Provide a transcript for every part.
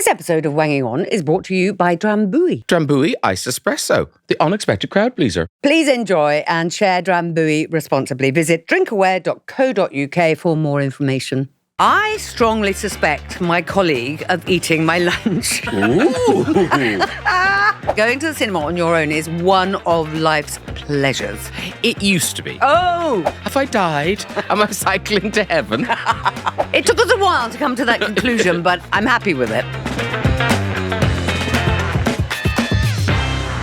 This episode of Wanging On is brought to you by Drambuie. Drambuie Iced Espresso, the unexpected crowd pleaser. Please enjoy and share Drambuie responsibly. Visit drinkaware.co.uk for more information. I strongly suspect my colleague of eating my lunch. Going to the cinema on your own is one of life's pleasures. It used to be. Oh! Have I died? Am I cycling to heaven? It took us a while to come to that conclusion, but I'm happy with it.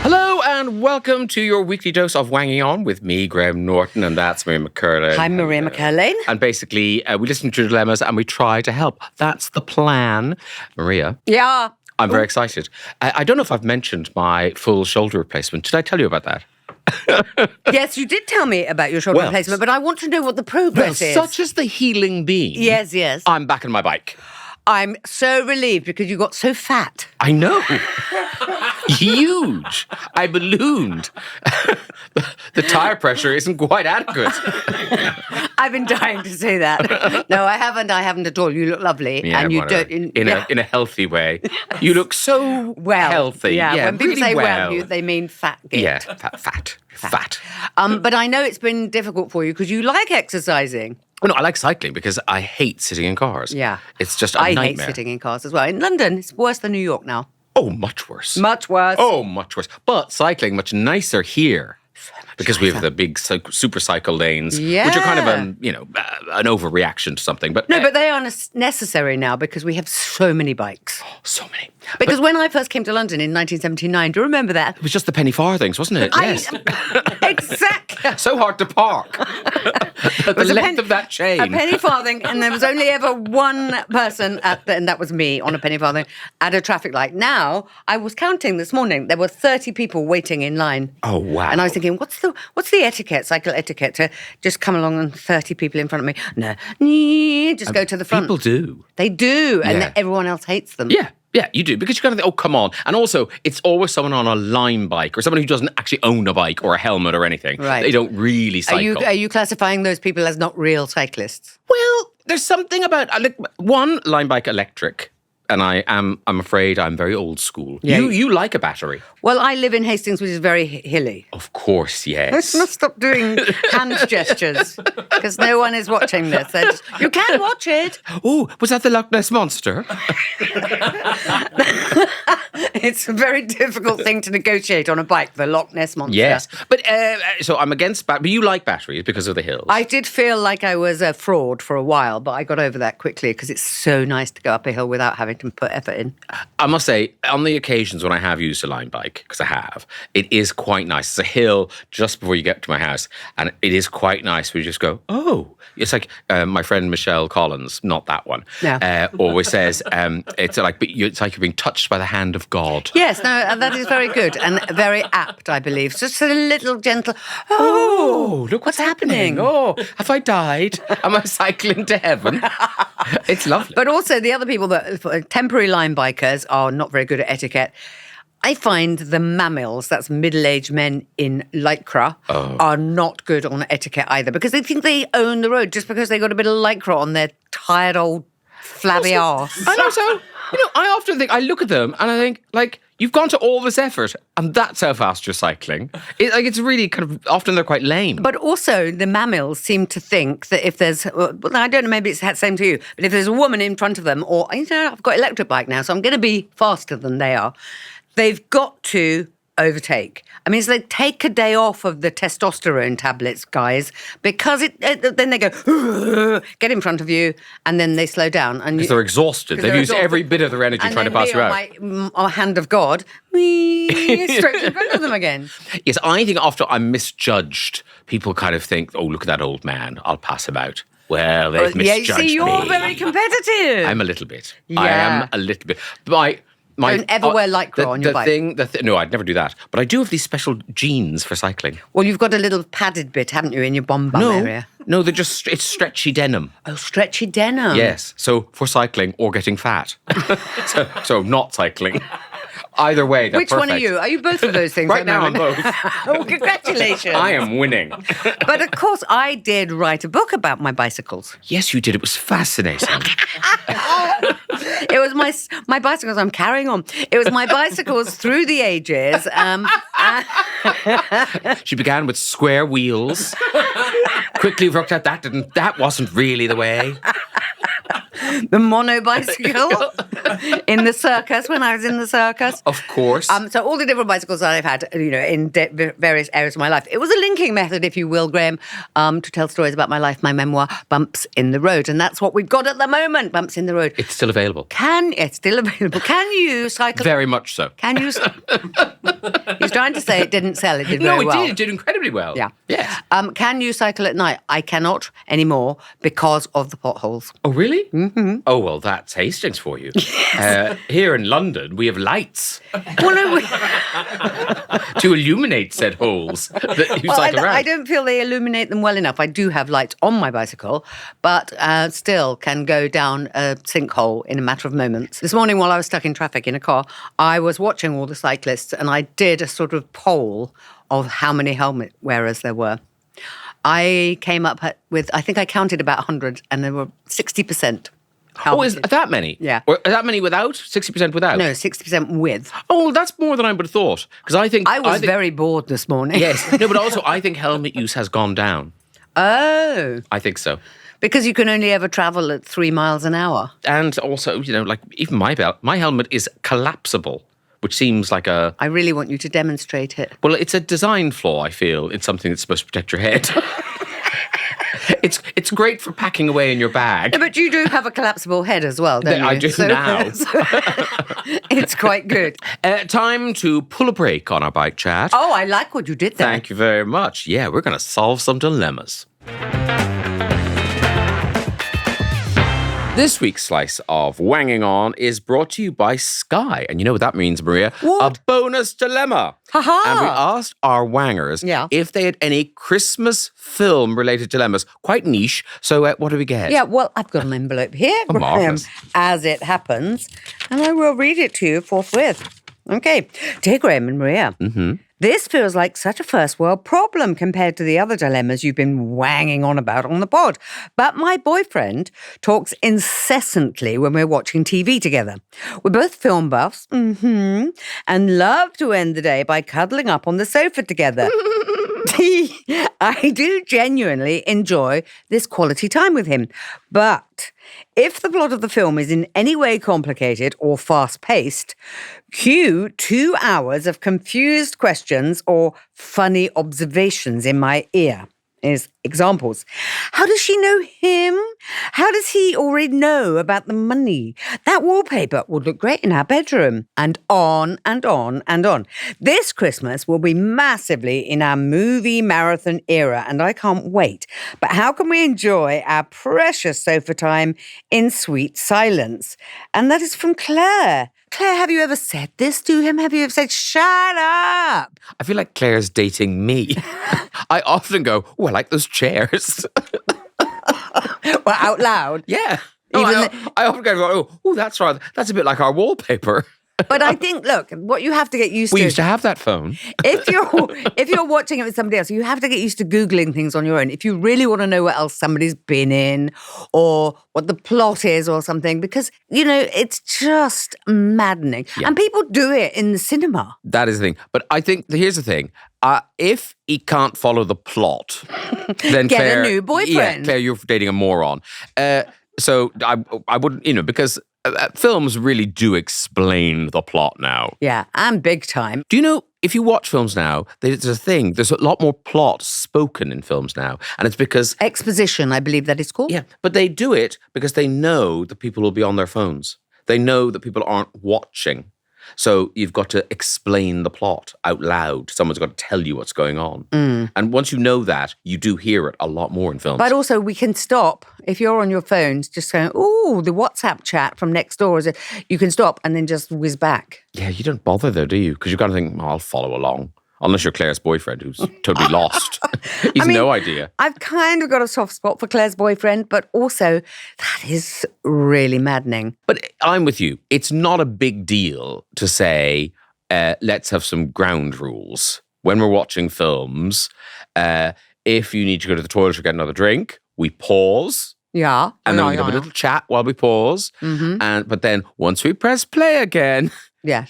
Hello and welcome to your weekly dose of Wanging On with me, Graham Norton, and that's Maria McCurlane. I'm Maria McCurlane. And basically, we listen to dilemmas and we try to help. That's the plan. Maria? Yeah. I'm very excited. I don't know if I've mentioned my full shoulder replacement. Did I tell you about that? Yes, you did tell me about your shoulder replacement, but I want to know what the progress is. Such as the healing being. Yes. I'm back on my bike. I'm so relieved because you got so fat. I know. Huge. I ballooned. The tire pressure isn't quite adequate. I've been dying to say that. No, I haven't at all. You look lovely. Yeah, and you whatever. don't... In a healthy way. You look so healthy. Yeah, when people really say well, they mean fat. Git. Yeah, fat. But I know it's been difficult for you because you like exercising. Oh, no, I like cycling because I hate sitting in cars. Yeah. It's just a nightmare. I hate sitting in cars as well. In London, it's worse than New York now. Oh, much worse. Much worse. Oh, much worse. But cycling, much nicer here. Because we have the big super cycle lanes, which are kind of an overreaction to something. But but they are necessary now because we have so many bikes. So many. Because when I first came to London in 1979, do you remember that? It was just the penny farthings, wasn't it? Yes. Exactly. So hard to park. The length of that chain. A penny farthing, and there was only ever one person and that was me on a penny farthing at a traffic light. Now, I was counting this morning, there were 30 people waiting in line. Oh, wow. And I was thinking, what's the etiquette, cycle etiquette, to just come along and 30 people in front of me? No, just go to the front. People do. They do, and everyone else hates them. Yeah, you do, because you kind of think, oh, come on. And also, it's always someone on a Lime bike or someone who doesn't actually own a bike or a helmet or anything. Right. They don't really cycle. Are you classifying those people as not real cyclists? Well, there's something about, one, Lime bike electric. And I'm afraid I'm very old school. Yeah. You like a battery. Well, I live in Hastings, which is very hilly. Of course, yes. Let's not stop doing hand gestures because no one is watching this. You can watch it. Oh, was that the Loch Ness Monster? It's a very difficult thing to negotiate on a bike, the Loch Ness Monster. Yes. But so I'm against but you like batteries because of the hills. I did feel like I was a fraud for a while, but I got over that quickly because it's so nice to go up a hill without having to put effort in. I must say, on the occasions when I have used a Lime bike, because I have, it is quite nice. It's a hill just before you get to my house, and it is quite nice where you just go, oh. It's like my friend Michelle Collins, not that one, always says, it's like you're being touched by the hand of God. Yes, no, that is very good and very apt, I believe. Just a little gentle, oh, look what's happening. Oh, have I died? Am I cycling to heaven? It's lovely. But also the other people that temporary Lime bikers are not very good at etiquette. I find the mammals, that's middle-aged men in lycra, are not good on etiquette either because they think they own the road just because they got a bit of lycra on their tired old flabby arse. And also, I often think, I look at them and I think, you've gone to all this effort and that's how fast you're cycling. It's really kind of, often they're quite lame. But also the mammals seem to think that if there's, well, I don't know, maybe it's the same to you, but if there's a woman in front of them or, I've got an electric bike now, so I'm going to be faster than they are, they've got to overtake. I mean, it's like take a day off of the testosterone tablets, guys, because then they go, get in front of you, and then they slow down. Because they're exhausted. They've used every bit of their energy trying to pass you out. Our hand of God, straight in front of them again. Yes, I think after I'm misjudged, people kind of think, oh, look at that old man, I'll pass him out. Well, they've misjudged me. See, you're very competitive. I'm a little bit. Yeah. I am a little bit. Don't ever wear lycra on your bike. No, I'd never do that. But I do have these special jeans for cycling. Well, you've got a little padded bit, haven't you, in your bum area? No, it's stretchy denim. Oh, stretchy denim. Yes, so for cycling or getting fat. so not cycling. Either way, they're Which perfect. one are you? Are you both of those things? Right now, I'm both. Oh, congratulations. I am winning. But of course, I did write a book about my bicycles. Yes, you did. It was fascinating. It was my bicycles. I'm carrying on. It was my bicycles through the ages. She began with square wheels. Quickly worked out that wasn't really the way. The mono bicycle in the circus, when I was in the circus. Of course. So all the different bicycles that I've had, in various areas of my life. It was a linking method, if you will, Graham, to tell stories about my life, my memoir, Bumps in the Road. And that's what we've got at the moment, Bumps in the Road. It's still available. It's still available. Can you cycle? Very much so. Can you? He's trying to say it didn't sell. It did very well. No, it did. It did incredibly well. Yeah. Yes. Can you cycle at night? I cannot anymore because of the potholes. Oh, really? Mm-hmm. Oh, well, that's Hastings for you. Yes. Here in London, we have lights to illuminate said holes that you cycle around. I don't feel they illuminate them well enough. I do have lights on my bicycle, but still can go down a sinkhole in a matter of moments. This morning, while I was stuck in traffic in a car, I was watching all the cyclists, and I did a sort of poll of how many helmet wearers there were. I came up with, I think I counted about 100, and there were 60%. Oh, is that many? Yeah. Or is that many without? 60% without? No, 60% with. Oh, well, that's more than I would have thought. Because I think... I was very bored this morning. Yes. No, but also I think helmet use has gone down. Oh. I think so. Because you can only ever travel at 3 miles an hour. And also, like even my helmet is collapsible, which seems like a... I really want you to demonstrate it. Well, it's a design flaw, I feel. It's something that's supposed to protect your head. It's great for packing away in your bag. Yeah, but you do have a collapsible head as well, don't you? I do now. It's quite good. Time to pull a break on our bike chat. Oh, I like what you did there. Thank you very much. Yeah, we're going to solve some dilemmas. This week's slice of Wanging On is brought to you by Sky. And you know what that means, Maria? What? A bonus dilemma. Ha-ha. And we asked our wangers if they had any Christmas film-related dilemmas. Quite niche. So what do we get? Yeah, well, I've got an envelope here, Oh, marvellous. as it happens, and I will read it to you forthwith. Okay. Dear Graham and Maria, this feels like such a first world problem compared to the other dilemmas you've been wanging on about on the pod. But my boyfriend talks incessantly when we're watching TV together. We're both film buffs, and love to end the day by cuddling up on the sofa together. I do genuinely enjoy this quality time with him. But if the plot of the film is in any way complicated or fast-paced, cue 2 hours of confused questions or funny observations in my ear. Is examples. How does she know him? How does he already know about the money? That wallpaper would look great in our bedroom. And on and on and on. This Christmas will be massively in our movie marathon era, and I can't wait. But how can we enjoy our precious sofa time in sweet silence? And that is from Claire. Claire, have you ever said this to him? Have you ever said, shut up? I feel like Claire's dating me. I often go, oh, I like those chairs. Well, out loud. Yeah. I often go, oh, that's right. That's a bit like our wallpaper. But I think, look, what you have to get used to... We used to have that phone. If you're watching it with somebody else, you have to get used to Googling things on your own. If you really want to know what else somebody's been in or what the plot is or something, because, it's just maddening. Yeah. And people do it in the cinema. That is the thing. But I think, here's the thing. If he can't follow the plot, then get Claire... a new boyfriend. Yeah, Claire, you're dating a moron. So I wouldn't, because... films really do explain the plot now. Yeah, and big time. Do you know, if you watch films now, there's a thing, there's a lot more plot spoken in films now. And it's because... Exposition, I believe that is called. Yeah, but they do it because they know that people will be on their phones. They know that people aren't watching. So you've got to explain the plot out loud. Someone's got to tell you what's going on. And once you know that, you do hear it a lot more in films. But also we can stop, if you're on your phones, just going, ooh, the WhatsApp chat from next door. You can stop and then just whiz back. Yeah, you don't bother though, do you? Because you've got to think, I'll follow along. Unless you're Claire's boyfriend, who's totally lost. He's no idea. I've kind of got a soft spot for Claire's boyfriend, but also that is really maddening. But I'm with you. It's not a big deal to say, let's have some ground rules. When we're watching films, if you need to go to the toilet or get another drink, we pause. Yeah. And then we have a little chat while we pause. But then once we press play again, Yeah.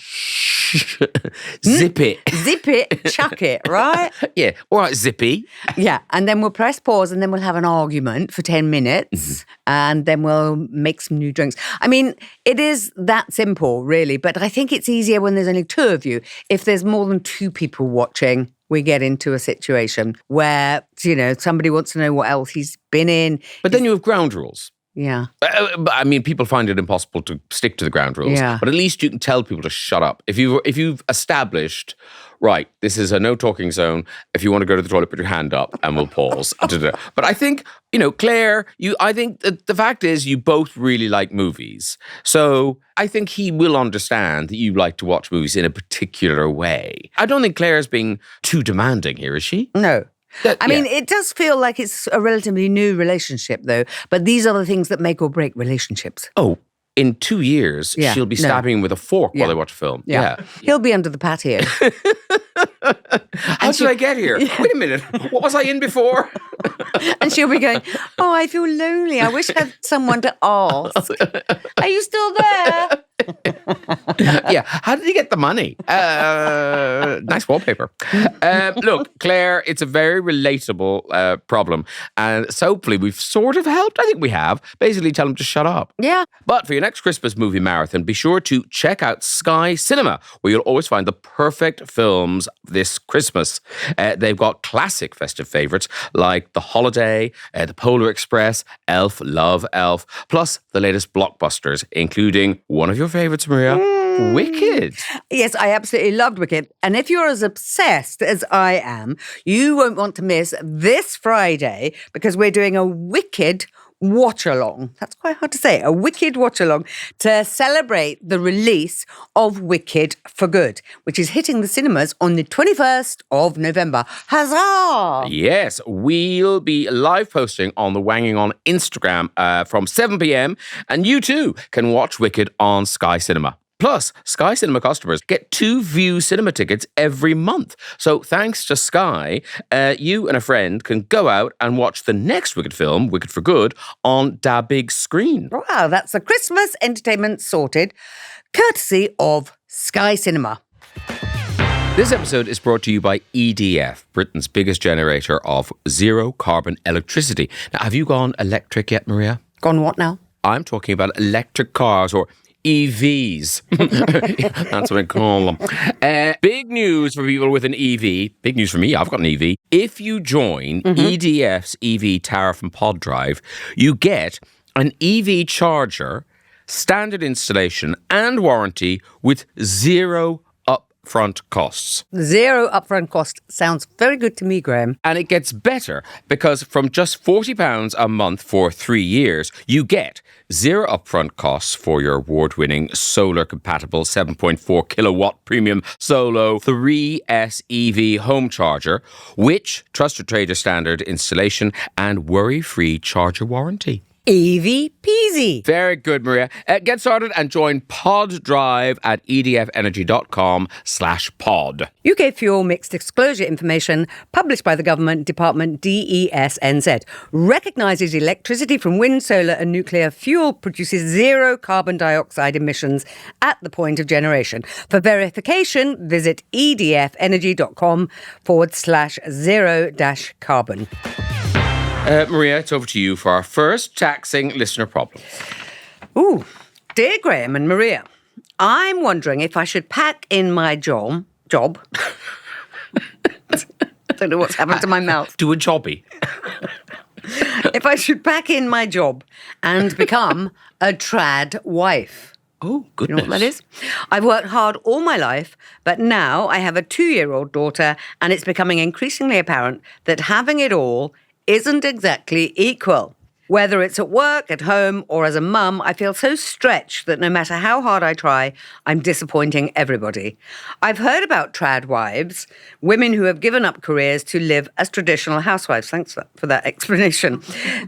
zip it. Zip it, chuck it, right? Yeah. All right, zippy. Yeah. And then we'll press pause and then we'll have an argument for 10 minutes and then we'll make some new drinks. I mean, it is that simple, really. But I think it's easier when there's only two of you. If there's more than two people watching, we get into a situation where, somebody wants to know what else he's been in. But then you have ground rules. Yeah. But I mean, people find it impossible to stick to the ground rules. Yeah. But at least you can tell people to shut up. If you've established, right, this is a no talking zone. If you want to go to the toilet, put your hand up and we'll pause. But I think, Claire, I think the fact is you both really like movies. So I think he will understand that you like to watch movies in a particular way. I don't think Claire's being too demanding here, is she? No. I mean, it does feel like it's a relatively new relationship, though. But these are the things that make or break relationships. Oh, in 2 years, she'll be stabbing him with a fork while they watch a film. Yeah. He'll be under the patio. How did I get here? Yeah. Wait a minute. What was I in before? And she'll be going, oh, I feel lonely. I wish I had someone to ask. Are you still there? Yeah. How did he get the money? Nice wallpaper. Look, Claire, it's a very relatable problem. And so hopefully we've sort of helped. I think we have. Basically tell him to shut up. Yeah. But for your next Christmas movie marathon, be sure to check out Sky Cinema, where you'll always find the perfect films this Christmas. They've got classic festive favourites like The Holiday, The Polar Express, Elf, Love Elf, plus the latest blockbusters, including one of your favourites, Maria, Wicked. Yes, I absolutely loved Wicked. And if you're as obsessed as I am, you won't want to miss this Friday because we're doing a Wicked watch-along. That's quite hard to say. A Wicked watch-along to celebrate the release of Wicked for Good, which is hitting the cinemas on the 21st of November. Huzzah! Yes, we'll be live posting on the Wanging On Instagram from 7 p.m. And you too can watch Wicked on Sky Cinema. Plus, Sky Cinema customers get 2 View cinema tickets every month. So thanks to Sky, you and a friend can go out and watch the next Wicked film, Wicked for Good, on da big screen. Wow, that's the Christmas entertainment sorted, courtesy of Sky Cinema. This episode is brought to you by EDF, Britain's biggest generator of zero-carbon electricity. Now, have you gone electric yet, Maria? Gone what now? I'm talking about electric cars, or EVs. That's what I call them. Big news for people with an EV. Big news for me. I've got an EV. If you join EDF's EV tariff and pod drive, you get an EV charger, standard installation and warranty with zero upfront costs. Zero upfront cost sounds very good to me, Graham. And it gets better because from just £40 a month for 3 years, you get zero upfront costs for your award-winning solar-compatible 7.4 kilowatt premium Solo 3S EV home charger, which trusted trader standard installation and worry-free charger warranty. Easy peasy. Very good, Maria. Get started and join Pod Drive at edfenergy.com/pod. UK fuel mixed disclosure information published by the Government Department DESNZ recognises electricity from wind, solar and nuclear fuel produces zero carbon dioxide emissions at the point of generation. For verification, visit edfenergy.com/0-carbon. Maria, it's over to you for our first taxing listener problem. Ooh, dear Graham and Maria, I'm wondering if I should pack in my job. I don't know what's happened to my mouth. Do a jobby. If I should pack in my job and become a trad wife. Oh, goodness. You know what that is? I've worked hard all my life, but now I have a 2-year-old daughter and it's becoming increasingly apparent that having it all isn't exactly equal. Whether it's at work, at home, or as a mum, I feel so stretched that no matter how hard I try, I'm disappointing everybody. I've heard about trad wives, women who have given up careers to live as traditional housewives. Thanks for that explanation.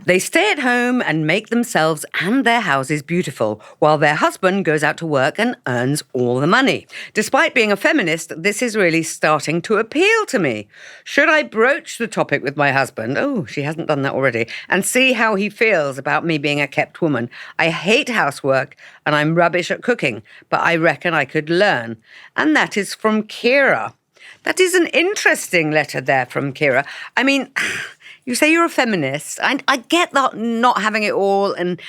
They stay at home and make themselves and their houses beautiful, while their husband goes out to work and earns all the money. Despite being a feminist, this is really starting to appeal to me. Should I broach the topic with my husband? Oh, she hasn't done that already. And see how he feels about me being a kept woman. I hate housework and I'm rubbish at cooking, but I reckon I could learn. And that is from Kira. That is an interesting letter there from Kira. I mean, you say you're a feminist. I get that not having it all and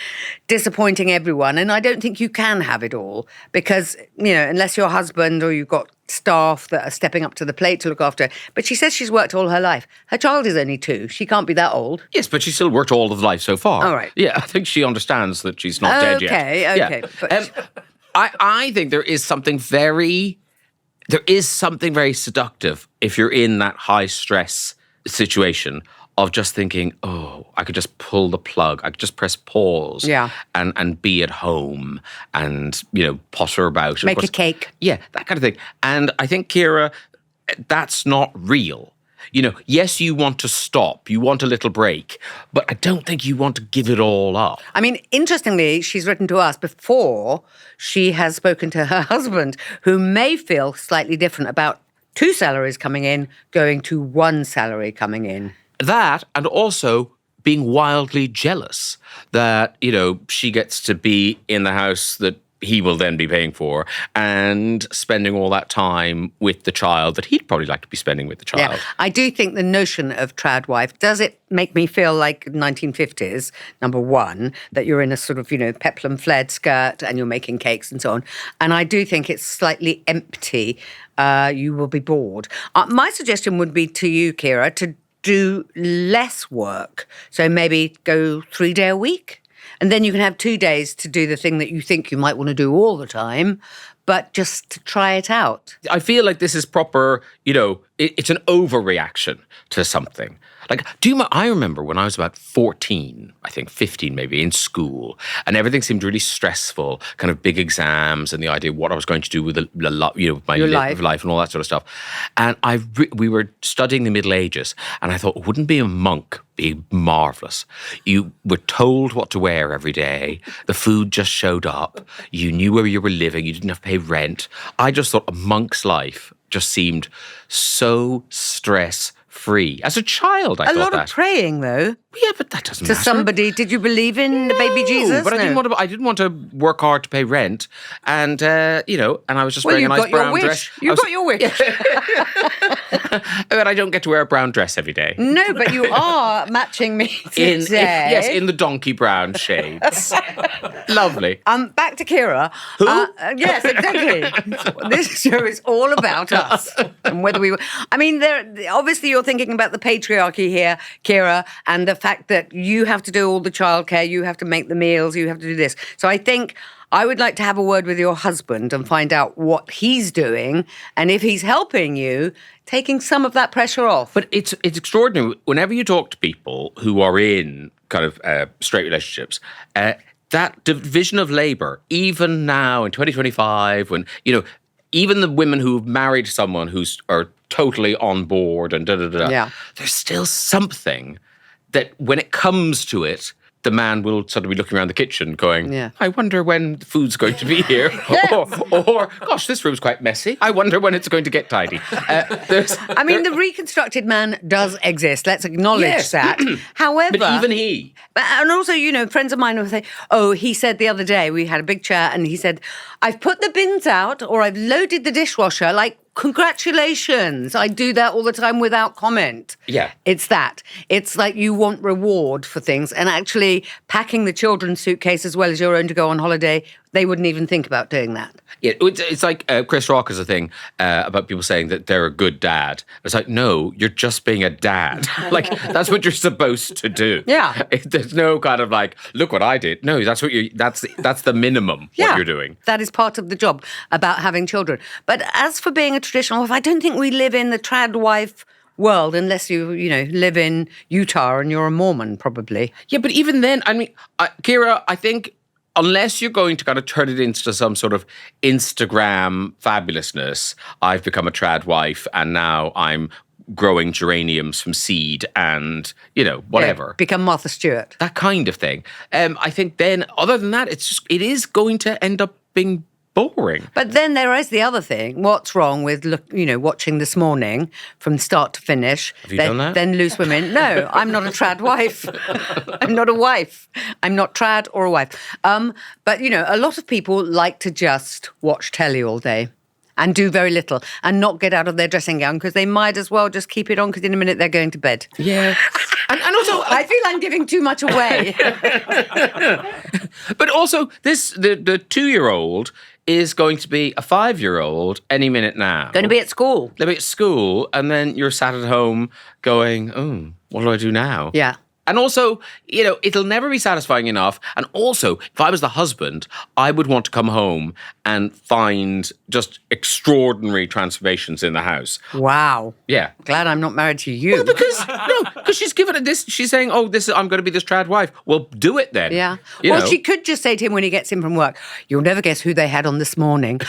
disappointing everyone. And I don't think you can have it all because, unless your husband or you've got staff that are stepping up to the plate to look after her. But she says she's worked all her life. Her child is only 2. She can't be that old. Yes, but she still worked all of life so far. All right. Yeah, I think she understands that she's not dead yet. Okay. Yeah. But I think there is something very seductive if you're in that high stress situation of just thinking, oh, I could just pull the plug. I could just press pause and be at home and, potter about. Make a cake. Yeah, that kind of thing. And I think, Kira, that's not real. Yes, you want to stop. You want a little break. But I don't think you want to give it all up. I mean, interestingly, she's written to us before she has spoken to her husband, who may feel slightly different about 2 salaries coming in, going to 1 salary coming in. That, and also being wildly jealous that, she gets to be in the house that he will then be paying for and spending all that time with the child that he'd probably like to be spending with the child. Yeah, I do think the notion of trad wife, does it make me feel like 1950s, number one, that you're in a sort of, peplum flared skirt and you're making cakes and so on. And I do think it's slightly empty. You will be bored. My suggestion would be to you, Kira, to do less work. So maybe go 3-day a week. And then you can have 2 days to do the thing that you think you might want to do all the time, but just to try it out. I feel like this is proper, it's an overreaction to something. Like, I remember when I was about 14, I think 15 maybe, in school, and everything seemed really stressful, kind of big exams and the idea of what I was going to do with my life and all that sort of stuff. And we were studying the Middle Ages, and I thought, wouldn't being a monk be marvellous? You were told what to wear every day. The food just showed up. You knew where you were living. You didn't have to pay rent. I just thought a monk's life just seemed so stress-free. As a child, I thought that. A lot of praying, though. Yeah, but that doesn't matter. To somebody, did you believe in the baby Jesus? But I didn't want to work hard to pay rent, and and I was just wearing a nice brown dress. You got your wish. But I don't get to wear a brown dress every day. No, but you are matching me today. in the donkey brown shades. Lovely. Back to Kira. Who? Yes, exactly. This show is all about us and whether we. I mean, obviously you're thinking about the patriarchy here, Kira, and the fact that you have to do all the childcare, you have to make the meals, you have to do this. So I think I would like to have a word with your husband and find out what he's doing and if he's helping you, taking some of that pressure off. But it's extraordinary. Whenever you talk to people who are in kind of straight relationships, that division of labour, even now in 2025, when, even the women who've married someone are totally on board and yeah. There's still something that when it comes to it, the man will sort of be looking around the kitchen going, I wonder when the food's going to be here. or, gosh, this room's quite messy. I wonder when it's going to get tidy. The reconstructed man does exist. Let's acknowledge that. However... But even he... And also, friends of mine will say, he said the other day, we had a big chat, and he said, I've put the bins out or I've loaded the dishwasher, like, congratulations. I do that all the time without comment. Yeah. It's that. It's like you want reward for things. And actually packing the children's suitcase as well as your own to go on holiday, they wouldn't even think about doing that. Yeah, it's like Chris Rock has a thing about people saying that they're a good dad. It's like, no, you're just being a dad. Like, that's what you're supposed to do. Yeah. There's no kind of like, look what I did. No, that's the minimum what you're doing. That is part of the job about having children. But as for being a traditional wife, I don't think we live in the trad wife world unless you live in Utah and you're a Mormon, probably. Yeah, but even then, Kira, I think unless you're going to kind of turn it into some sort of Instagram fabulousness, I've become a trad wife and now I'm growing geraniums from seed and, whatever. Yeah, become Martha Stewart. That kind of thing. I think then, other than that, it is going to end up being boring. But then there is the other thing. What's wrong with watching This Morning from start to finish? Have you done that? Then Loose Women. No, I'm not a trad wife. I'm not a wife. I'm not trad or a wife. But a lot of people like to just watch telly all day and do very little and not get out of their dressing gown because they might as well just keep it on because in a minute they're going to bed. Yeah. And also, I feel I'm giving too much away. But also, the 2-year-old is going to be a 5-year-old any minute now. Going to be at school. They'll be at school, and then you're sat at home going, oh, what do I do now? Yeah. And also, it'll never be satisfying enough. And also, if I was the husband, I would want to come home and find just extraordinary transformations in the house. Wow. Yeah. Glad I'm not married to you. Well, because she's given it this. She's saying, "Oh, I'm going to be this trad wife." Well, do it then. Yeah. You know. She could just say to him when he gets in from work, "You'll never guess who they had on This Morning."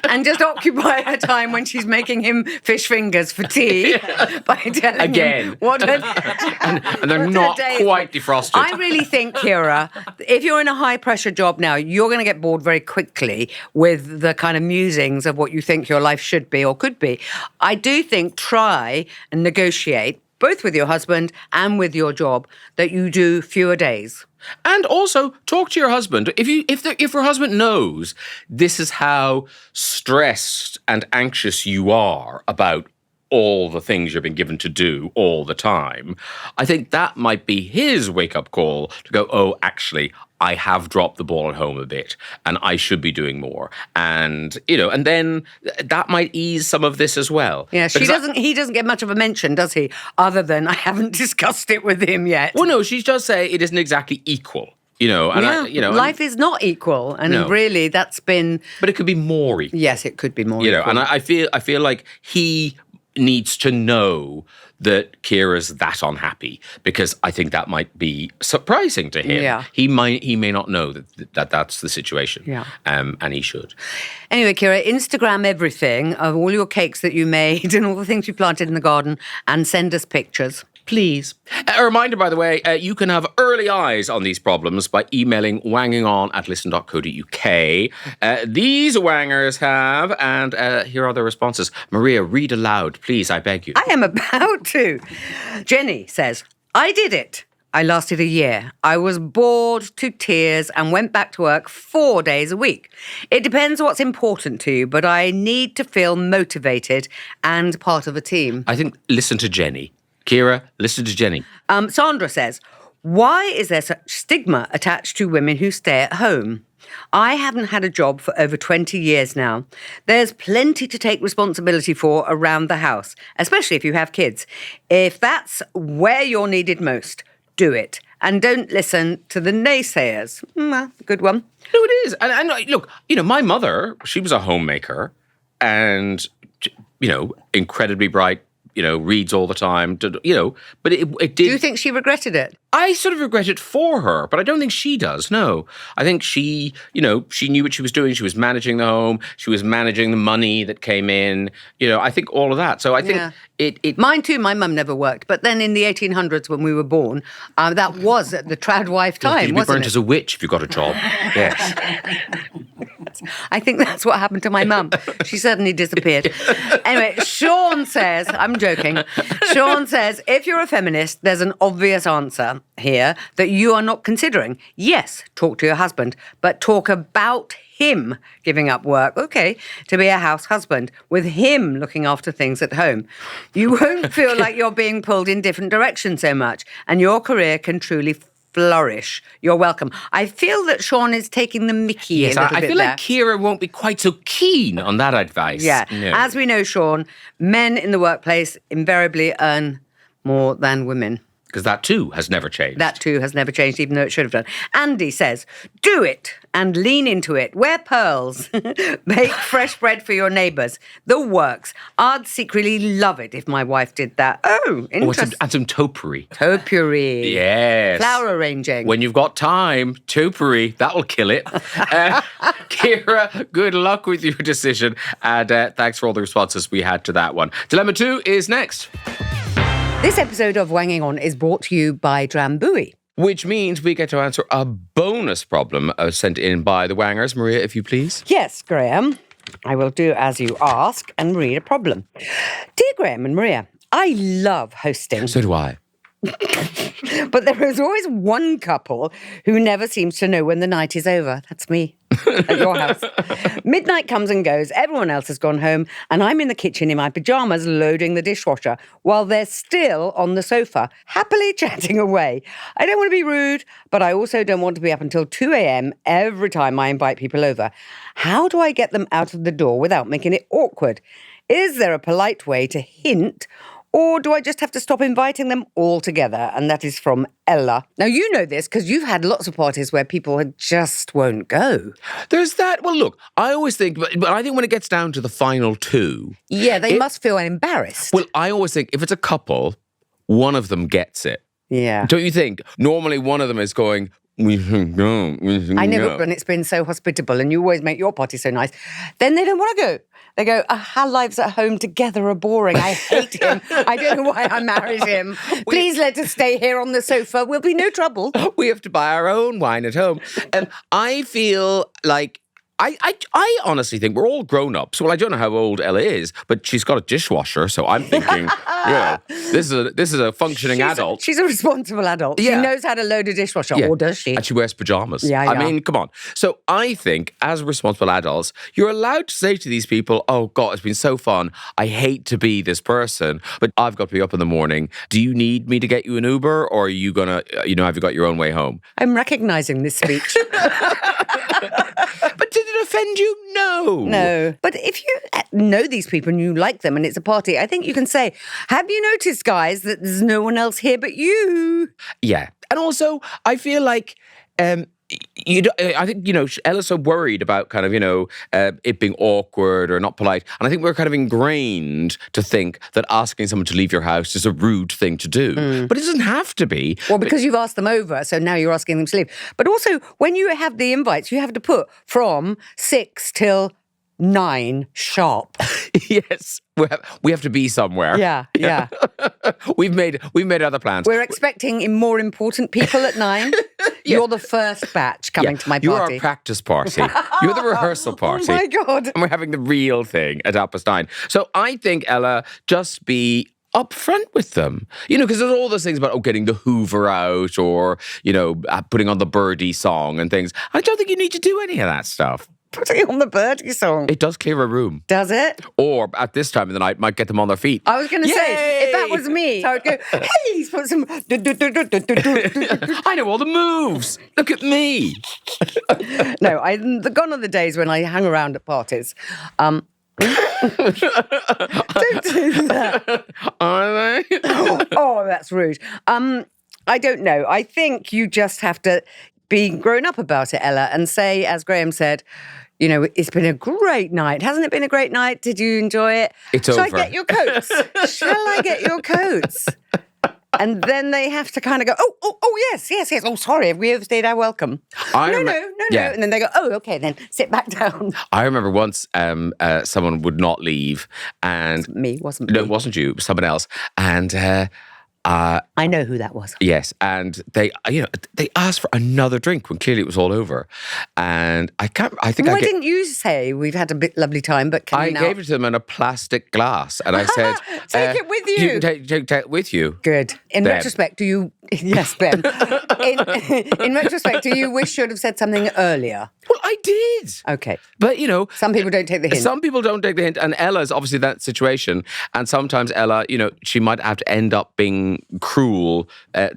And just occupy her time when she's making him fish fingers for tea by telling him what and they're not quite defrosted. I really think, Kira, if you're in a high-pressure job now, you're going to get bored very quickly with the kind of musings of what you think your life should be or could be. I do think try and negotiate, both with your husband and with your job, that you do fewer days. And also talk to your husband. If your husband knows this is how stressed and anxious you are about all the things you've been given to do all the time, I think that might be his wake-up call to go, oh, actually, I have dropped the ball at home a bit and I should be doing more. And, and then that might ease some of this as well. Yeah, he doesn't get much of a mention, does he? Other than I haven't discussed it with him yet. Well, no, she does say it isn't exactly equal. Life is not equal, and really that's been. But it could be more equal. Yes, it could be more equal. And I feel like he needs to know that Kira's that unhappy, because I think that might be surprising to him. Yeah. He may not know that that's the situation. Yeah. And he should. Anyway, Kira, Instagram everything of all your cakes that you made and all the things you planted in the garden and send us pictures. Please. A reminder, by the way, you can have early eyes on these problems by emailing wangingon@listen.co.uk. These wangers have, and here are the responses. Maria, read aloud, please, I beg you. I am about to. Jenny says, I did it. I lasted a year. I was bored to tears and went back to work 4 days a week. It depends what's important to you, but I need to feel motivated and part of a team. I think listen to Jenny. Kira, listen to Jenny. Sandra says, why is there such stigma attached to women who stay at home? I haven't had a job for over 20 years now. There's plenty to take responsibility for around the house, especially if you have kids. If that's where you're needed most, do it. And don't listen to the naysayers. Good one. No, it is. And look, my mother, she was a homemaker and, incredibly bright, reads all the time, but it did. Do you think she regretted it? I sort of regret it for her, but I don't think she does, no. I think she, she knew what she was doing. She was managing the home. She was managing the money that came in. I think all of that. So I think it... Mine too, my mum never worked. But then in the 1800s when we were born, that was at the trad wife time, You'd wasn't be burnt it? as a witch if you got a job. Yes. I think that's what happened to my mum. She suddenly disappeared. Anyway, Sean says, I'm joking. Sean says, if you're a feminist, there's an obvious answer here that you are not considering. Yes, talk to your husband, but talk about him giving up work, to be a house husband, with him looking after things at home. You won't feel like you're being pulled in different directions so much, and your career can truly flourish. You're welcome. I feel that Sean is taking the mickey a little bit. I feel like Kira won't be quite so keen on that advice. Yeah. No. As we know, Sean, men in the workplace invariably earn more than women. Because that too has never changed. That too has never changed, even though it should have done. Andy says, do it and lean into it. Wear pearls. Bake fresh bread for your neighbours. The works. I'd secretly love it if my wife did that. Oh, interesting. And some topiary. Topiary. Yes. Flower arranging. When you've got time, topiary, that'll kill it. Kira, good luck with your decision. And thanks for all the responses we had to that one. Dilemma 2 is next. This episode of Wanging On is brought to you by Drambuie. which means we get to answer a bonus problem sent in by the Wangers. Maria, if you please. Yes, Graham. I will do as you ask and read a problem. Dear Graham and Maria, I love hosting. So do I. But there is always one couple who never seems to know when the night is over. That's me at your house. Midnight comes and goes, everyone else has gone home, and I'm in the kitchen in my pyjamas loading the dishwasher while they're still on the sofa, happily chatting away. I don't want to be rude, but I also don't want to be up until 2 a.m. every time I invite people over. How do I get them out of the door without making it awkward? Is there a polite way to hint, or do I just have to stop inviting them altogether? And that is from Ella. Now, you know this because you've had lots of parties where people just won't go. There's that. Well, look, I always think, but I think when it gets down to the final two. Yeah, they must feel embarrassed. Well, I always think if it's a couple, one of them gets it. Yeah. Don't you think? Normally one of them is going, we should go. I know, but when it's been so hospitable and you always make your party so nice, then they don't want to go. They go, our lives at home together are boring. I hate him. I don't know why I married him. Please let us stay here on the sofa. We'll be no trouble. We have to buy our own wine at home. I feel like I honestly think we're all grown-ups. Well, I don't know how old Ella is, but she's got a dishwasher, so I'm thinking, this is a functioning adult. She's a responsible adult. Yeah. She knows how to load a dishwasher, or does she? And she wears pajamas. Yeah, I mean, come on. So I think, as responsible adults, you're allowed to say to these people, oh, God, it's been so fun. I hate to be this person, but I've got to be up in the morning. Do you need me to get you an Uber, or are you going to, have you got your own way home? I'm recognising this speech. But did it offend you? No. No. But if you know these people and you like them and it's a party, I think you can say, have you noticed, guys, that there's no one else here but you? Yeah. And also, I feel like... I think, Ella's so worried about kind of, it being awkward or not polite. And I think we're kind of ingrained to think that asking someone to leave your house is a rude thing to do. But it doesn't have to be. Well, because you've asked them over, so now you're asking them to leave. But also, when you have the invites, you have to put from 6 till 9 sharp. Yes. We have to be somewhere. Yeah. We've made other plans. We're expecting more important people at 9. You're the first batch coming to my party. You're our practice party. You're the rehearsal party. Oh, my God. And we're having the real thing at 9:30. So I think, Ella, just be upfront with them. Because there's all those things about, getting the Hoover out or, putting on the birdie song and things. I don't think you need to do any of that stuff. Putting on the birdie song. It does clear a room. Does it? Or at this time of the night, might get them on their feet. I was going to say, if that was me, I would go, hey, he's put some... I know all the moves. Look at me. No, gone are the days when I hung around at parties. Don't do that. Are they? Oh, that's rude. I don't know. I think you just have to be grown up about it, Ella, and say, as Graham said, it's been a great night. Hasn't it been a great night? Did you enjoy it? It's over. Shall I get your coats? Shall I get your coats? And then they have to kind of go, oh, yes. Oh, sorry, have we overstayed our welcome? No. Yeah. And then they go, oh, okay, then sit back down. I remember once someone would not leave. And Me, wasn't me. No, it wasn't you. It was someone else. And... I know who that was. Yes, and they asked for another drink when clearly it was all over, and I think Why didn't you say we've had a lovely time? But I gave it to them in a plastic glass, and I said, "Take it with you. You can take it with you." Good. In retrospect, do you? Yes, Ben. in retrospect, do you wish you would have said something earlier? Well, I did. Okay, but some people don't take the hint. Some people don't take the hint, and Ella's obviously that situation. And sometimes Ella, she might have to end up being cruel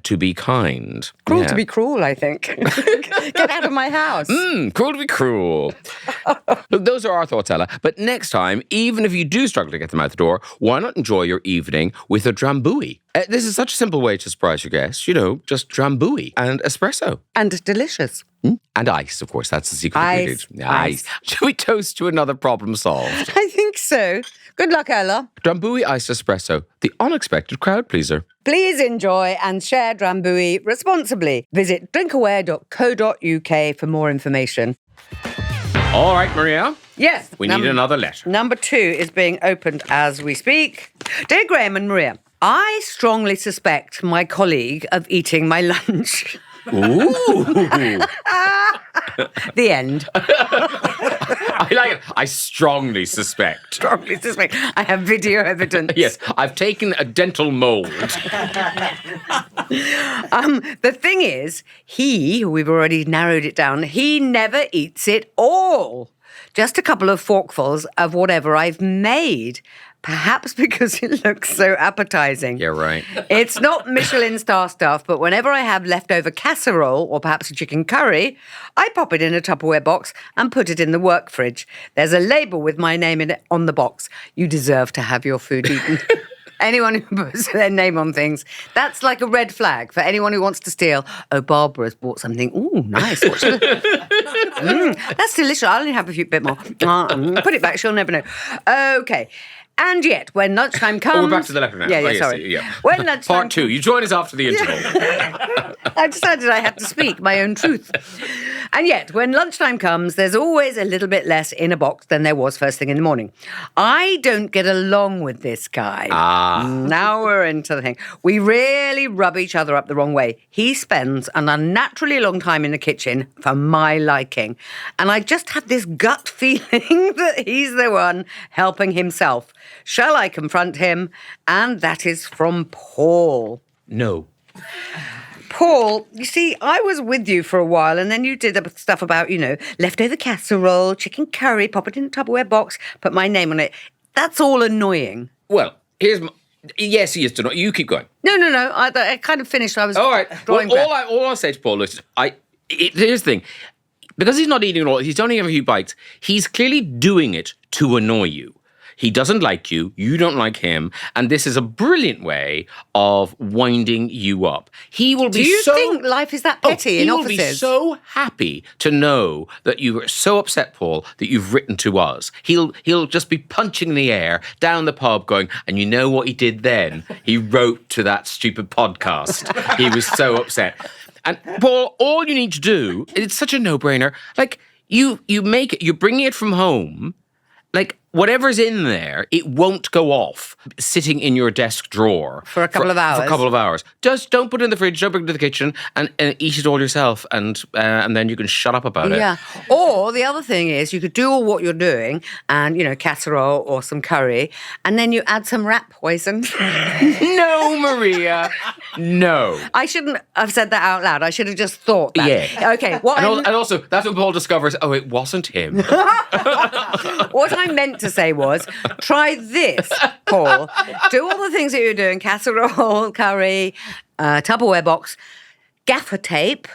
to be kind. Cruel to be cruel, I think. Get out of my house. Cruel to be cruel. Look, those are our thoughts, Ella. But next time, even if you do struggle to get them out the door, why not enjoy your evening with a Drambuie? This is such a simple way to surprise your guests. Just Drambuie and espresso. And delicious. And ice, of course. That's the secret ingredient. Ice. Shall we toast to another problem solved? I think so. Good luck, Ella. Drambuie iced espresso, the unexpected crowd pleaser. Please enjoy and share Drambuie responsibly. Visit drinkaware.co.uk for more information. All right, Maria. Yes. We need another letter. Number 2 is being opened as we speak. Dear Graham and Maria, I strongly suspect my colleague of eating my lunch. Ooh. The end. I like it. I strongly suspect. Strongly suspect. I have video evidence. Yes, I've taken a dental mold. The thing is, we've already narrowed it down, he never eats it all. Just a couple of forkfuls of whatever I've made. Perhaps because it looks so appetizing. Yeah, right. It's not Michelin star stuff, but whenever I have leftover casserole or perhaps a chicken curry, I pop it in a Tupperware box and put it in the work fridge. There's a label with my name in it on the box. You deserve to have your food eaten. Anyone who puts their name on things, that's like a red flag for anyone who wants to steal. Oh, Barbara's bought something. Ooh, nice. That's delicious. I'll only have a bit more. Put it back. She'll never know. Okay. And yet, when lunchtime comes... we're back to the letter now. Yeah, sorry. Yeah. When lunchtime... Part 2. You join us after the interval. I decided I had to speak my own truth. And yet, when lunchtime comes, there's always a little bit less in a box than there was first thing in the morning. I don't get along with this guy. Now we're into the thing. We really rub each other up the wrong way. He spends an unnaturally long time in the kitchen for my liking. And I just have this gut feeling that he's the one helping himself. Shall I confront him? And that is from Paul. No. Paul, you see, I was with you for a while and then you did stuff about, leftover casserole, chicken curry, pop it in a Tupperware box, put my name on it. That's all annoying. Well, yes, he is to know. You keep going. No. I kind of finished. I was all right. drawing Well, all I'll say to Paul is, here's the thing. Because he's not eating it all, he's only having a few bites, he's clearly doing it to annoy you. He doesn't like you, you don't like him, and this is a brilliant way of winding you up. He will be Do you think life is that petty in offices? He will be so happy to know that you were so upset, Paul, that you've written to us. He'll just be punching the air down the pub going, and you know what he did then? He wrote to that stupid podcast. He was so upset. And Paul, all you need to do, it's such a no-brainer, like you make it, you're bringing it from home, like whatever's in there, it won't go off sitting in your desk drawer. For a couple of hours. For a couple of hours. Just don't put it in the fridge, don't bring it to the kitchen and eat it all yourself and then you can shut up about it. Yeah. Or the other thing is you could do all what you're doing and, casserole or some curry and then you add some rat poison. No, Maria. No. I shouldn't have said that out loud. I should have just thought that. Yeah. Okay. And also, that's when Paul discovers, it wasn't him. What I meant to say was, try this, Paul. Do all the things that you're doing, casserole, curry, Tupperware box, gaffer tape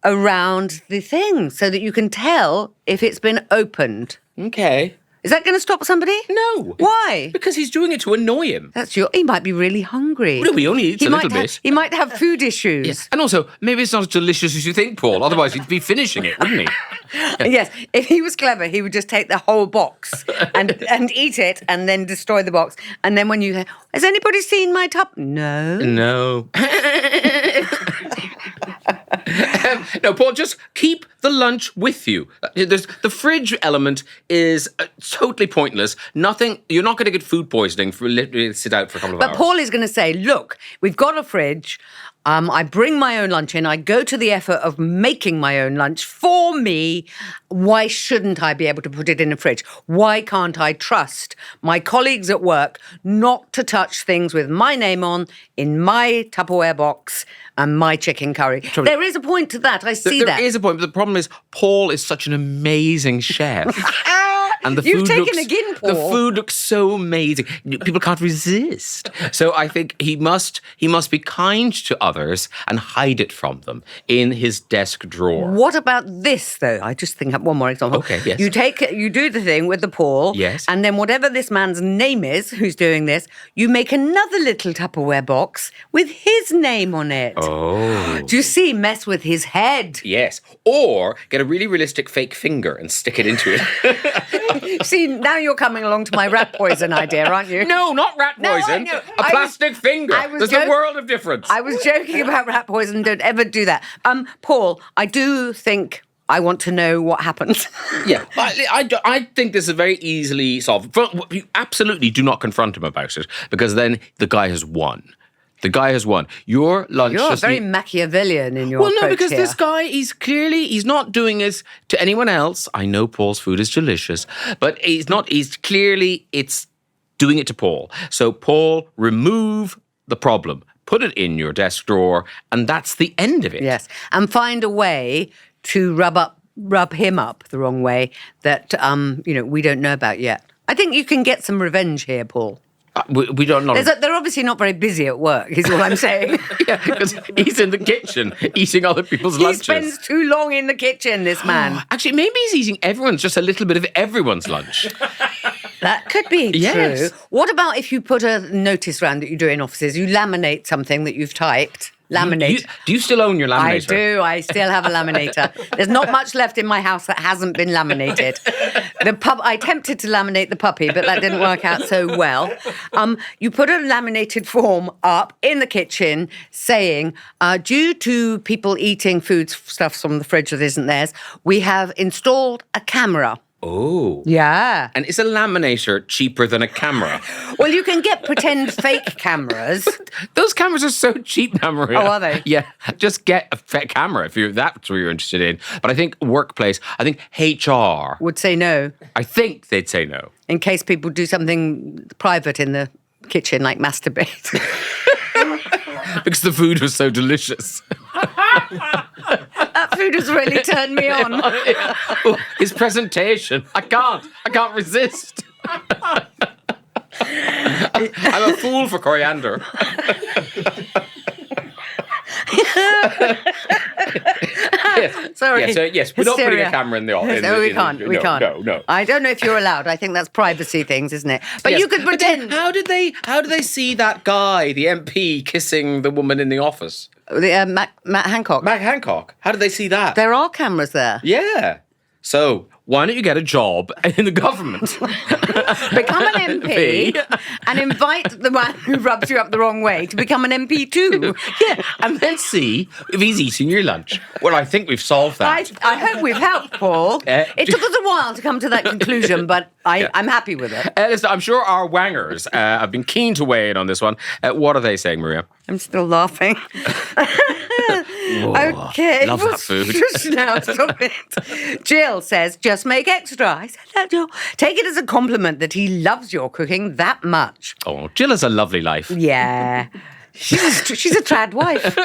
around the thing so that you can tell if it's been opened. Okay. Is that going to stop somebody? No. Why? Because he's doing it to annoy him. He might be really hungry. No, he only eats a little bit. He might have food issues. Yes. And also, maybe it's not as delicious as you think, Paul. Otherwise, he'd be finishing it, wouldn't he? Yes. If he was clever, he would just take the whole box and eat it and then destroy the box. And then when you say, has anybody seen my top? No. No. No, Paul, just keep the lunch with you. The fridge element is totally pointless. You're not going to get food poisoning for literally sit out for a couple of hours. But Paul is going to say, look, we've got a fridge. I bring my own lunch in. I go to the effort of making my own lunch for me. Why shouldn't I be able to put it in a fridge? Why can't I trust my colleagues at work not to touch things with my name on in my Tupperware box and my chicken curry? There is a point to that. I see that. There is a point, but the problem is Paul is such an amazing chef. And You've taken a gin, Paul. The food looks so amazing. People can't resist. So I think he must be kind to others and hide it from them in his desk drawer. What about this, though? I just think of one more example. Okay, yes. You do the thing with the Paul. Yes. And then whatever this man's name is, who's doing this, you make another little Tupperware box with his name on it. Oh. Do you see? Mess with his head. Yes. Or get a really realistic fake finger and stick it into it. See, now you're coming along to my rat poison idea, aren't you? No, not rat poison. No, a plastic finger. There's a world of difference. I was joking about rat poison. Don't ever do that. Paul, I do think I want to know what happens. Yeah, I think this is very easily solved. You absolutely do not confront him about it because then the guy has won. The guy has won. Your lunch You're just very Machiavellian in your Well, no, approach because here. this guy, he's not doing this to anyone else. I know Paul's food is delicious, but it's doing it to Paul. So, Paul, remove the problem, put it in your desk drawer, and that's the end of it. Yes, and find a way to rub him up the wrong way that, we don't know about yet. I think you can get some revenge here, Paul. We don't know. They're obviously not very busy at work, is all I'm saying. Yeah, because he's in the kitchen eating other people's lunches. He spends too long in the kitchen, this man. Actually, maybe he's eating just a little bit of everyone's lunch. That could be Yes. true. What about if you put a notice round that you do in offices, you laminate something that you've typed? Laminate. Do you still own your laminator? I do. I still have a laminator. There's not much left in my house that hasn't been laminated. I attempted to laminate the puppy, but that didn't work out so well. You put a laminated form up in the kitchen saying, due to people eating stuff from the fridge that isn't theirs, we have installed a camera. Oh. Yeah. And is a laminator cheaper than a camera? Well, you can get pretend fake cameras. Those cameras are so cheap now, Maria. Oh, are they? Yeah. Just get a fake camera if that's what you're interested in. But I think workplace, I think HR Would say no. I think they'd say no. In case people do something private in the kitchen, like masturbate. Because the food was so delicious. That food has really turned me on. Oh, his presentation. I can't resist. I'm a fool for coriander. Yes. Sorry. Yeah, so yes, we're not putting a camera in the office. No, we can't. No. I don't know if you're allowed. I think that's privacy things, isn't it? But Yes, you could but then pretend. how did they see that guy, the MP, kissing the woman in the office? Matt Hancock. Matt Hancock. How did they see that? There are cameras there. Yeah. So why don't you get a job in the government? Become an MP and invite the man who rubs you up the wrong way to become an MP too. Yeah, and then see if he's eating your lunch. Well, I think we've solved that. I hope we've helped, Paul. It took us a while to come to that conclusion, but I'm happy with it. Listen, I'm sure our wangers have been keen to weigh in on this one. What are they saying, Maria? I'm still laughing. Okay. Love that food. Now, stop it. Jill says, just make extra. I said that, Jill. Take it as a compliment that he loves your cooking that much. Oh, Jill has a lovely life. Yeah. She's a trad wife.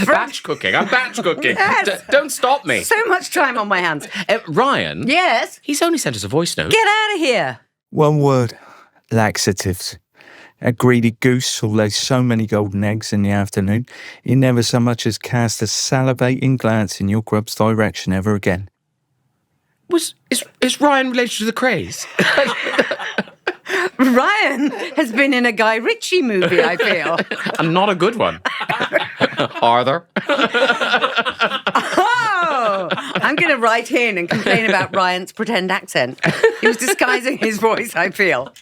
Batch cooking. I'm batch cooking. Yes. Don't stop me. So much time on my hands. Ryan? Yes? He's only sent us a voice note. Get out of here. One word, laxatives. A greedy goose who lays so many golden eggs in the afternoon, he never so much as cast a salivating glance in your grub's direction ever again. Is Ryan related to the craze? Ryan has been in a Guy Ritchie movie, I feel. And not a good one. Are there? Oh, I'm going to write in and complain about Ryan's pretend accent. He was disguising his voice, I feel.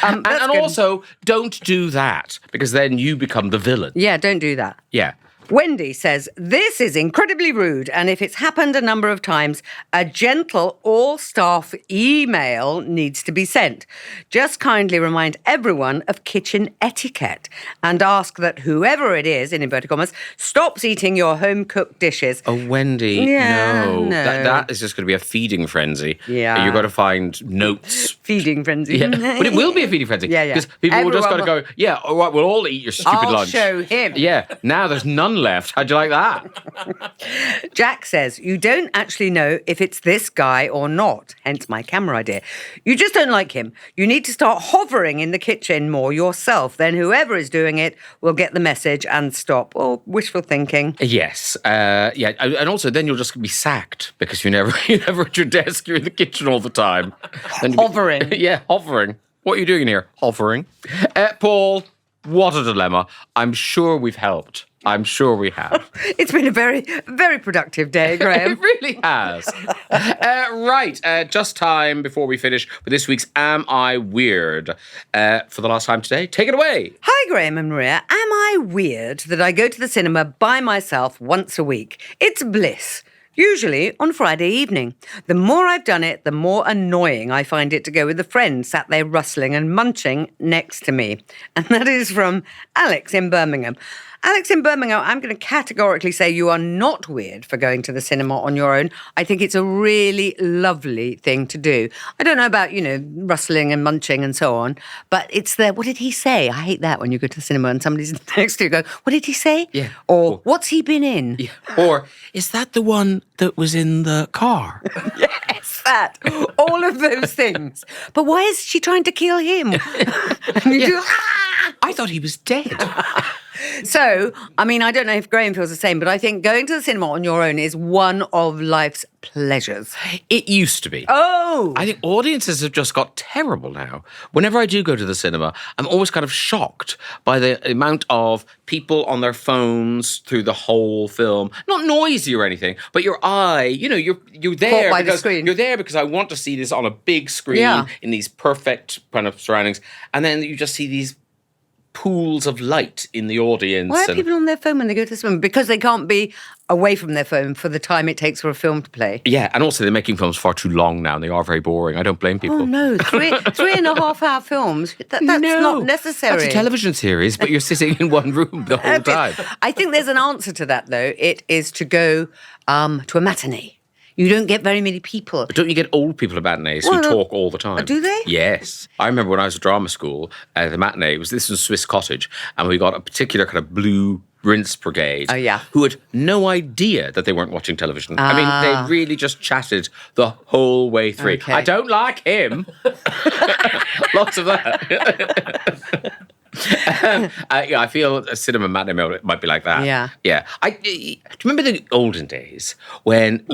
And also, don't do that, because then you become the villain. Yeah, don't do that. Yeah. Wendy says, this is incredibly rude, and if it's happened a number of times, a gentle all-staff email needs to be sent. Just kindly remind everyone of kitchen etiquette and ask that whoever it is, in inverted commas, stops eating your home-cooked dishes. Oh, Wendy, Yeah, no. no. That is just going to be a feeding frenzy. Yeah. You've got to find notes. Feeding frenzy. Yeah. But it will be a feeding frenzy. Yeah, yeah. Because people will just got Everyone to go, yeah, all right, we'll all eat your stupid I'll lunch. show him. Yeah, now there's none left. How'd you like that? Jack says, you don't actually know if it's this guy or not, hence my camera idea. You just don't like him. You need to start hovering in the kitchen more yourself. Then whoever is doing it will get the message and stop. Or wishful thinking. Yes. Yeah. And also, then you'll just be sacked because you're never at your desk. You're in the kitchen all the time. Hovering. Yeah, hovering. What are you doing here? Hovering. Paul, what a dilemma. I'm sure we've helped. I'm sure we have. It's been a very, very productive day, Graham. It really has. Right. Just time before we finish with this week's Am I Weird? For the last time today, take it away. Hi, Graham and Maria. Am I weird that I go to the cinema by myself once a week? It's bliss. usually on Friday evening. The more I've done it, the more annoying I find it to go with a friend sat there rustling and munching next to me. And that is from Alex in Birmingham. Alex in Birmingham, I'm going to categorically say you are not weird for going to the cinema on your own. I think it's a really lovely thing to do. I don't know about, rustling and munching and so on, but it's what did he say? I hate that when you go to the cinema and somebody's next to you go, what did he say? Yeah. Or what's he been in? Yeah. Or, is that the one that was in the car? Yes, that. All of those things. But why is she trying to kill him? And you do, I thought he was dead. So, I don't know if Graham feels the same, but I think going to the cinema on your own is one of life's pleasures. It used to be. Oh! I think audiences have just got terrible now. Whenever I do go to the cinema, I'm always kind of shocked by the amount of people on their phones through the whole film. Not noisy or anything, but your eye, you're there Caught by the because screen. you're there because I want to see this on a big screen in these perfect kind of surroundings. And then you just see these pools of light in the audience. Why are people on their phone when they go to the cinema? Because they can't be away from their phone for the time it takes for a film to play. Yeah, and also they're making films far too long now, and they are very boring. I don't blame people. Oh, no. 3.5-hour films. That's not necessary. That's a television series, but you're sitting in one room the whole time. I think there's an answer to that, though. It is to go to a matinee. You don't get very many people. But don't you get old people at matinees who talk all the time? Do they? Yes. I remember when I was at drama school, the matinee, this was Swiss Cottage, and we got a particular kind of blue rinse brigade who had no idea that they weren't watching television. They really just chatted the whole way through. Okay. I don't like him. Lots of that. I feel a cinema matinee might be like that. Yeah. Yeah. Do you remember the olden days when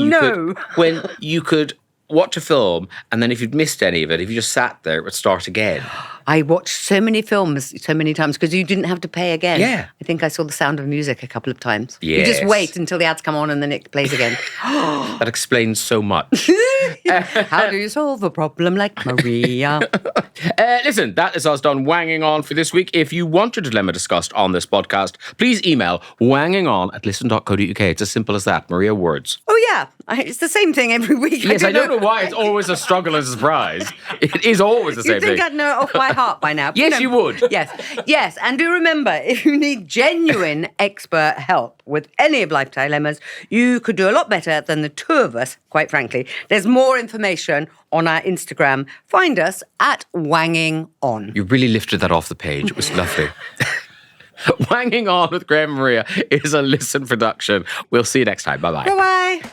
you could watch a film and then if you'd missed any of it, if you just sat there, it would start again? I watched so many films so many times because you didn't have to pay again. Yeah. I think I saw The Sound of Music a couple of times. Yes. You just wait until the ads come on and then it plays again. That explains so much. How do you solve a problem like Maria? Listen, that is us done wanging on for this week. If you want your dilemma discussed on this podcast, please email wangingon@listen.co.uk. It's as simple as that. Maria, words. Oh, yeah. It's the same thing every week. Yes, I don't know why it's always a struggle and a surprise. It is always the same You'd think thing. I'd know it off by heart by now. Yes, you would. Yes. And do remember, if you need genuine expert help with any of life's dilemmas, you could do a lot better than the two of us, quite frankly. There's more information on our Instagram. Find us at Wanging On. You really lifted that off the page. It was lovely. Wanging On with Graham and Maria is a Listen production. We'll see you next time. Bye-bye. Bye-bye.